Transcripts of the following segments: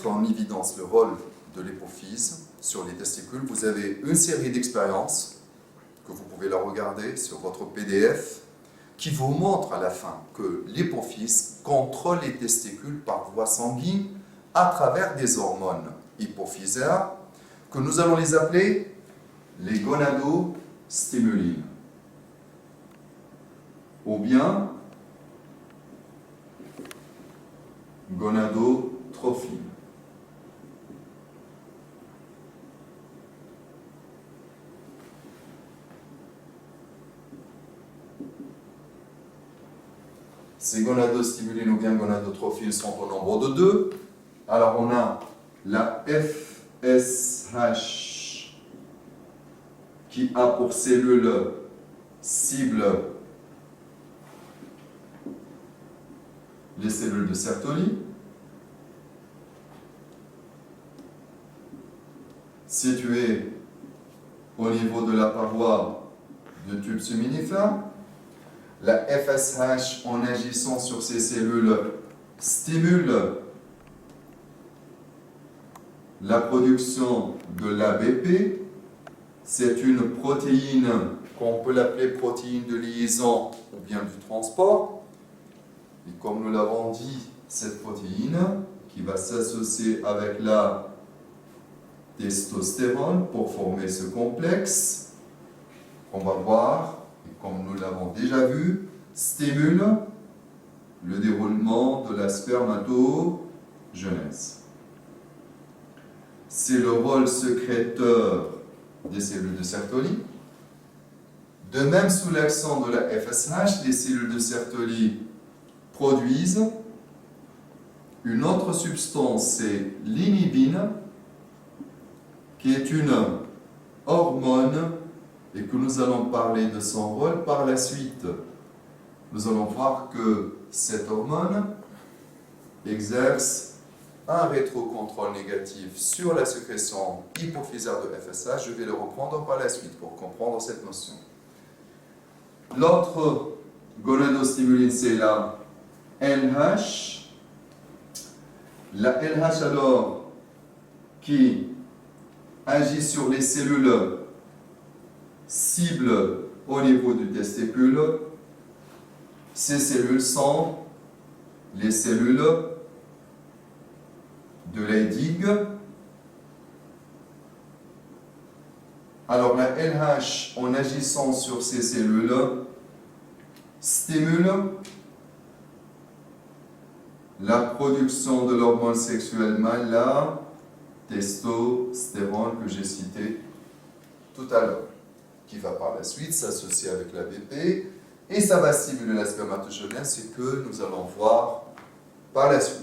mettre en évidence le rôle de l'hypophyse sur les testicules, vous avez une série d'expériences que vous pouvez la regarder sur votre PDF qui vous montre à la fin que l'hypophyse contrôle les testicules par voie sanguine à travers des hormones hypophysaires que nous allons les appeler les gonadostimulines ou bien gonadotrophines. Ces gonadostimulines ou bien gonadotrophines sont au nombre de 2. Alors on a la FSH qui a pour cellule cible les cellules de Sertoli, situées au niveau de la paroi du tube suminifère. La FSH, en agissant sur ces cellules, stimule la production de l'ABP. C'est une protéine qu'on peut l'appeler protéine de liaison ou bien du transport. Et comme nous l'avons dit, cette protéine qui va s'associer avec la testostérone pour former ce complexe, on va voir, et comme nous l'avons déjà vu, stimule le déroulement de la spermatogenèse. C'est le rôle sécréteur des cellules de Sertoli. De même, sous l'action de la FSH, les cellules de Sertoli produisent une autre substance, c'est l'inhibine, qui est une hormone et que nous allons parler de son rôle par la suite. Nous allons voir que cette hormone exerce un rétrocontrôle négatif sur la sécrétion hypophysaire de FSH. Je vais le reprendre par la suite pour comprendre cette notion. L'autre gonadostimuline, c'est la LH. La LH, alors, qui agit sur les cellules cibles au niveau du testicule. Ces cellules sont les cellules de Leydig. Alors la LH, en agissant sur ces cellules, stimule la production de l'hormone sexuelle mâle, la testostérone que j'ai cité tout à l'heure, qui va par la suite s'associer avec la BP et ça va stimuler la spermatogenèse, c'est que nous allons voir par la suite.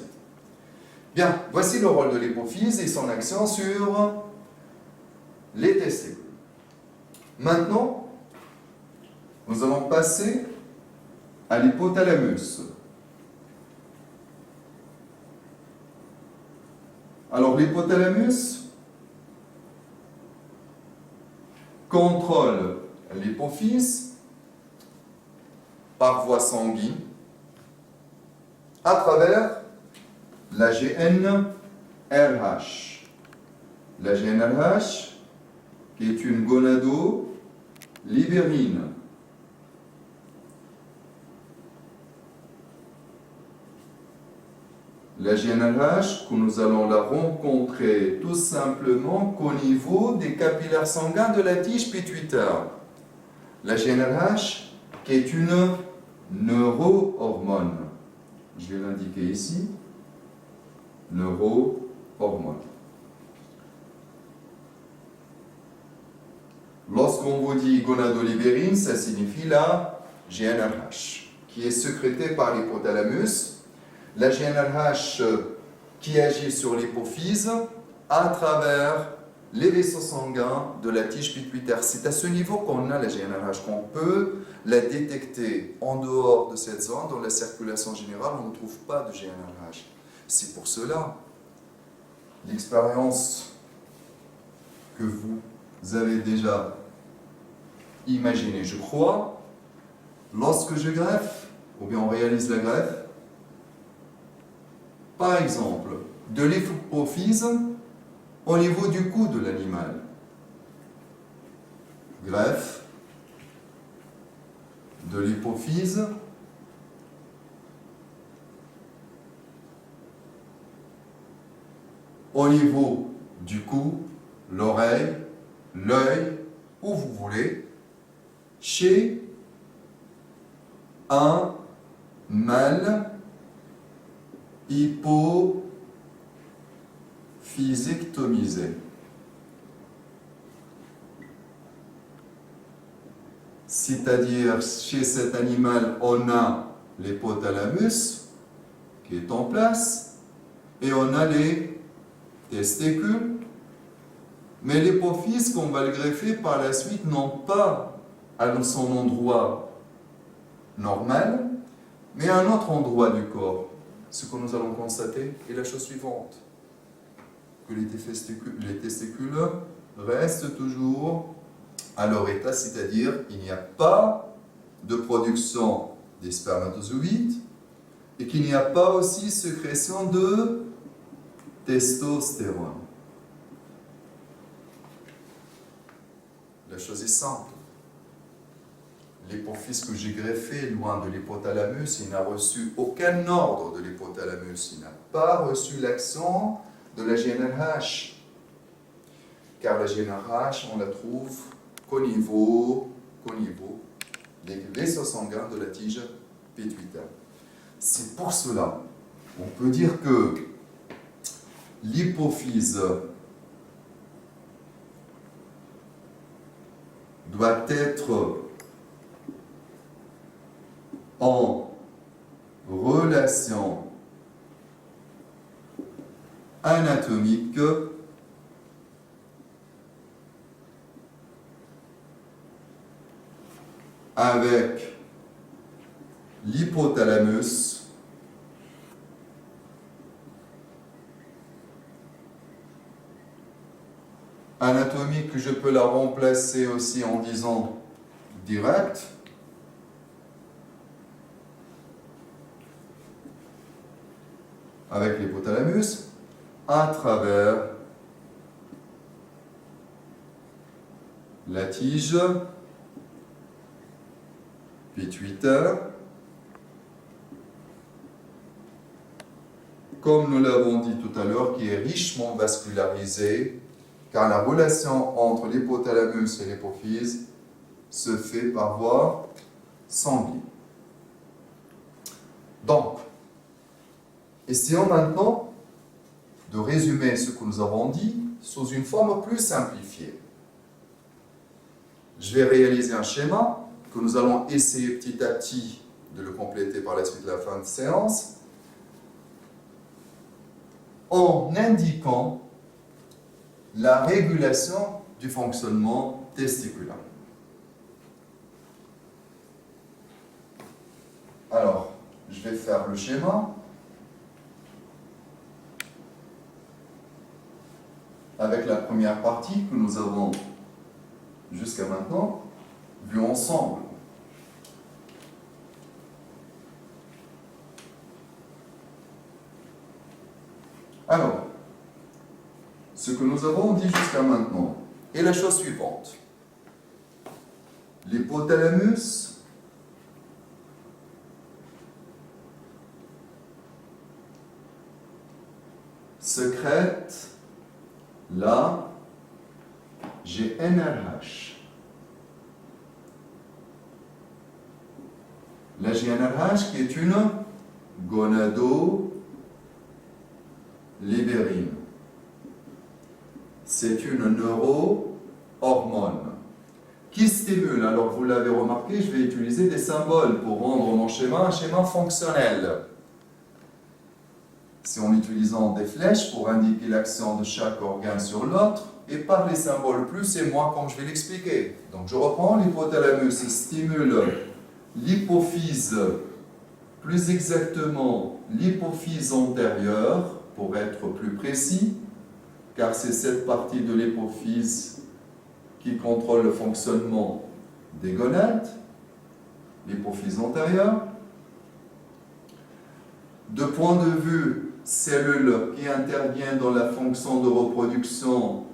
Bien, voici le rôle de l'hypophyse et son action sur les testicules. Maintenant, nous allons passer à l'hypothalamus. Alors, l'hypothalamus contrôle l'hypophyse par voie sanguine à travers la GnRH. La GnRH qui est une gonadolibérine. La GnRH, que nous allons la rencontrer tout simplement qu'au niveau des capillaires sanguins de la tige pituitaire. La GnRH, qui est une neurohormone. Je vais l'indiquer ici. Neurohormone. Lorsqu'on vous dit gonadolibérine, ça signifie la GnRH, qui est sécrétée par l'hypothalamus. La GnRH qui agit sur l'hypophyse à travers les vaisseaux sanguins de la tige pituitaire. C'est à ce niveau qu'on a la GnRH, qu'on peut la détecter en dehors de cette zone. Dans la circulation générale, on ne trouve pas de GnRH. C'est pour cela, l'expérience que vous avez déjà imaginée, je crois, lorsque je greffe, ou bien on réalise la greffe, par exemple, de l'hypophyse au niveau du cou de l'animal. Greffe de l'hypophyse au niveau du cou, l'oreille, l'œil, où vous voulez, chez un mâle hypophysectomisé. C'est-à-dire, chez cet animal, on a l'hypothalamus qui est en place et on a les testicules, mais l'hypophyse qu'on va le greffer par la suite non pas à son endroit normal, mais à un autre endroit du corps. Ce que nous allons constater est la chose suivante, que les testicules restent toujours à leur état, c'est-à-dire il n'y a pas de production des spermatozoïdes et qu'il n'y a pas aussi sécrétion de testostérone. La chose est simple. L'hypophyse que j'ai greffé loin de l'hypothalamus, il n'a reçu aucun ordre de l'hypothalamus. Il n'a pas reçu l'action de la GNRH. Car la GNRH, on la trouve qu'au niveau des vaisseaux sanguins de la tige pituitaire. C'est pour cela, on peut dire que l'hypophyse doit être en relation anatomique avec l'hypothalamus anatomique, je peux la remplacer aussi en disant direct. Avec l'hypothalamus à travers la tige pituitaire, comme nous l'avons dit tout à l'heure, qui est richement vascularisée, car la relation entre l'hypothalamus et l'hypophyse se fait par voie sanguine. Donc, essayons maintenant de résumer ce que nous avons dit sous une forme plus simplifiée. Je vais réaliser un schéma que nous allons essayer petit à petit de le compléter par la suite de la fin de séance en indiquant la régulation du fonctionnement testiculaire. Alors, je vais faire le schéma avec la première partie que nous avons jusqu'à maintenant vue ensemble. Alors, ce que nous avons dit jusqu'à maintenant est la chose suivante. L'hypothalamus sécrète la GNRH. La GNRH qui est une gonadolibérine. C'est une neurohormone qui stimule. Alors vous l'avez remarqué, je vais utiliser des symboles pour rendre mon schéma un schéma fonctionnel. C'est en utilisant des flèches pour indiquer l'action de chaque organe sur l'autre, et par les symboles plus et moins comme je vais l'expliquer. Donc je reprends, l'hypothalamus stimule l'hypophyse, plus exactement l'hypophyse antérieure, pour être plus précis, car c'est cette partie de l'hypophyse qui contrôle le fonctionnement des gonades, l'hypophyse antérieure. De point de vue cellule qui intervient dans la fonction de reproduction,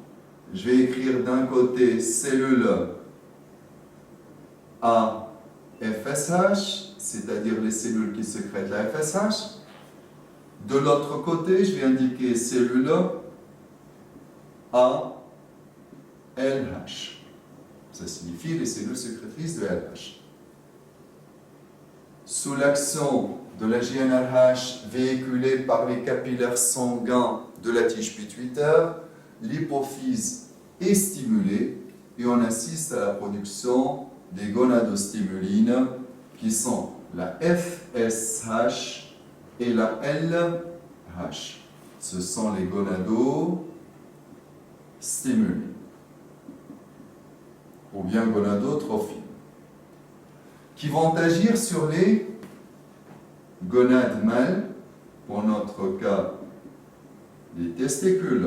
je vais écrire d'un côté cellule à FSH, c'est-à-dire les cellules qui sécrètent la FSH. De l'autre côté, je vais indiquer cellule à LH. Ça signifie les cellules sécrétrices de LH. Sous l'action de la GnRH véhiculée par les capillaires sanguins de la tige pituitaire, l'hypophyse est stimulée et on assiste à la production des gonadostimulines qui sont la FSH et la LH. Ce sont les gonadostimulines ou bien gonadotrophines qui vont agir sur les gonades mâles, pour notre cas les testicules,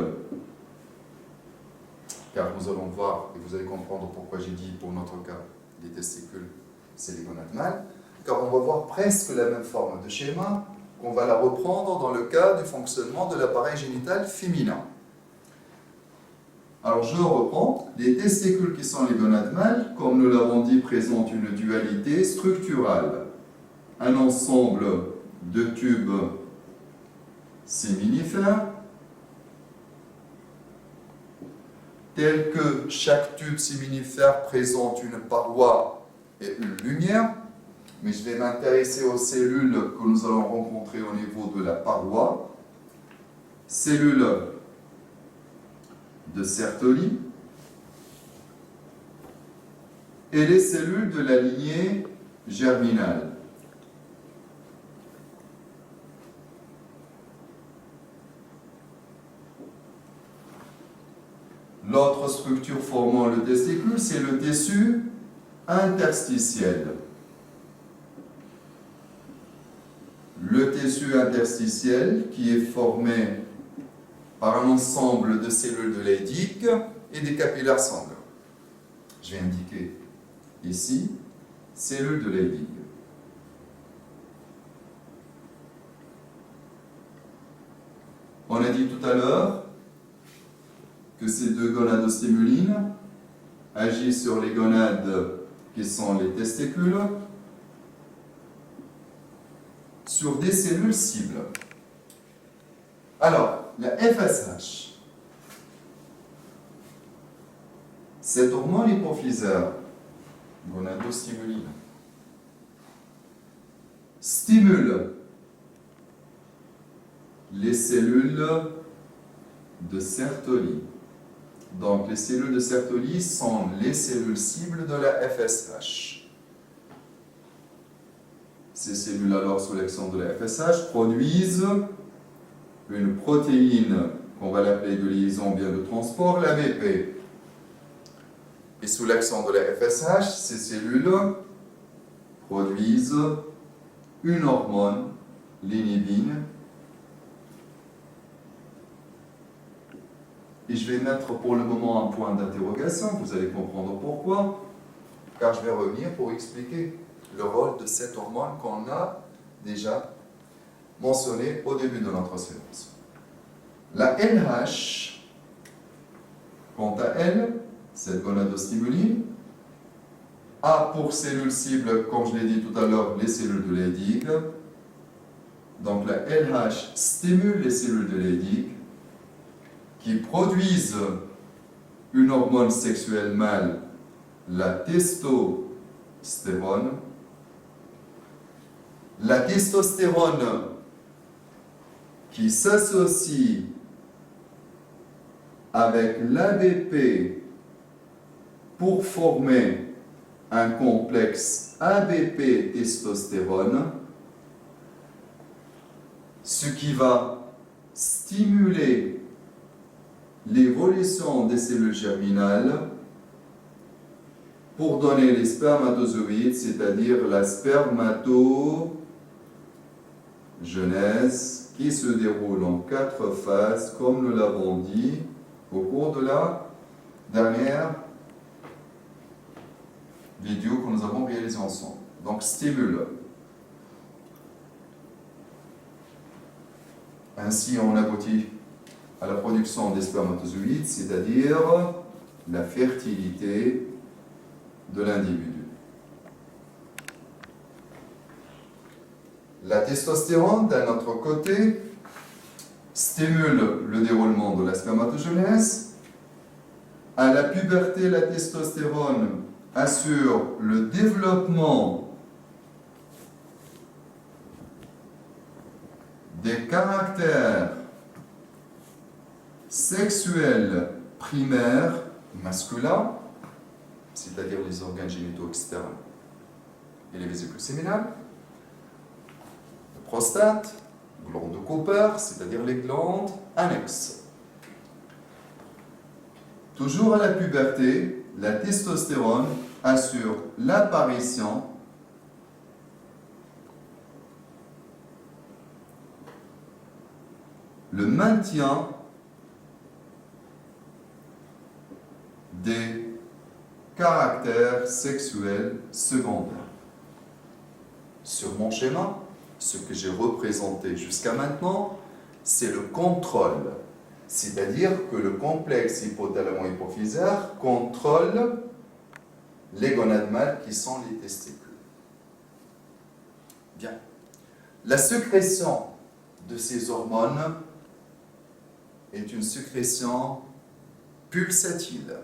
car nous allons voir et vous allez comprendre pourquoi j'ai dit pour notre cas les testicules, c'est les gonades mâles, car on va voir presque la même forme de schéma qu'on va la reprendre dans le cas du fonctionnement de l'appareil génital féminin. Alors je reprends, les testicules qui sont les gonades mâles, comme nous l'avons dit, présentent une dualité structurale, un ensemble de tubes séminifères, tel que chaque tube séminifère présente une paroi et une lumière, mais je vais m'intéresser aux cellules que nous allons rencontrer au niveau de la paroi, cellules de Sertoli et les cellules de la lignée germinale. L'autre structure formant le testicule, c'est le tissu interstitiel. Le tissu interstitiel qui est formé par un ensemble de cellules de Leydig et des capillaires sanguins. Je vais indiquer ici cellules de Leydig. On a dit tout à l'heure que ces deux gonadostimulines agissent sur les gonades qui sont les testicules sur des cellules cibles. Alors, la FSH, cette hormone hypophysaire, gonadostimuline, stimule les cellules de Sertoli. Donc, les cellules de Sertoli sont les cellules cibles de la FSH. Ces cellules, alors, sous l'action de la FSH, produisent une protéine qu'on va l'appeler de liaison bien de transport, l'ABP. Et sous l'action de la FSH, ces cellules produisent une hormone, l'inhibine. Et je vais mettre pour le moment un point d'interrogation, vous allez comprendre pourquoi, car je vais revenir pour expliquer le rôle de cette hormone qu'on a déjà mentionné au début de notre séance. La LH, quant à elle, cette gonadostimuline, a pour cellule cible, comme je l'ai dit tout à l'heure, les cellules de Leydig. Donc la LH stimule les cellules de Leydig qui produisent une hormone sexuelle mâle, la testostérone. La testostérone qui s'associe avec l'ABP pour former un complexe ABP-testostérone, ce qui va stimuler l'évolution des cellules germinales pour donner les spermatozoïdes, c'est-à-dire la spermatogenèse qui se déroule en 4 phases, comme nous l'avons dit au cours de la dernière vidéo que nous avons réalisée ensemble. Donc, stimule. Ainsi, on aboutit à la production des spermatozoïdes, c'est-à-dire la fertilité de l'individu. La testostérone, d'un autre côté, stimule le déroulement de la spermatogenèse. À la puberté, la testostérone assure le développement des caractères sexuels primaires masculins, c'est-à-dire les organes génitaux externes et les vésicules séminales, la prostate, glande de Cooper, c'est-à-dire les glandes annexes. Toujours à la puberté, la testostérone assure l'apparition le maintien des caractères sexuels secondaires. Sur mon schéma, ce que j'ai représenté jusqu'à maintenant, c'est le contrôle. C'est-à-dire que le complexe hypothalamo-hypophysaire contrôle les gonades mâles qui sont les testicules. Bien. La sécrétion de ces hormones est une sécrétion pulsatile.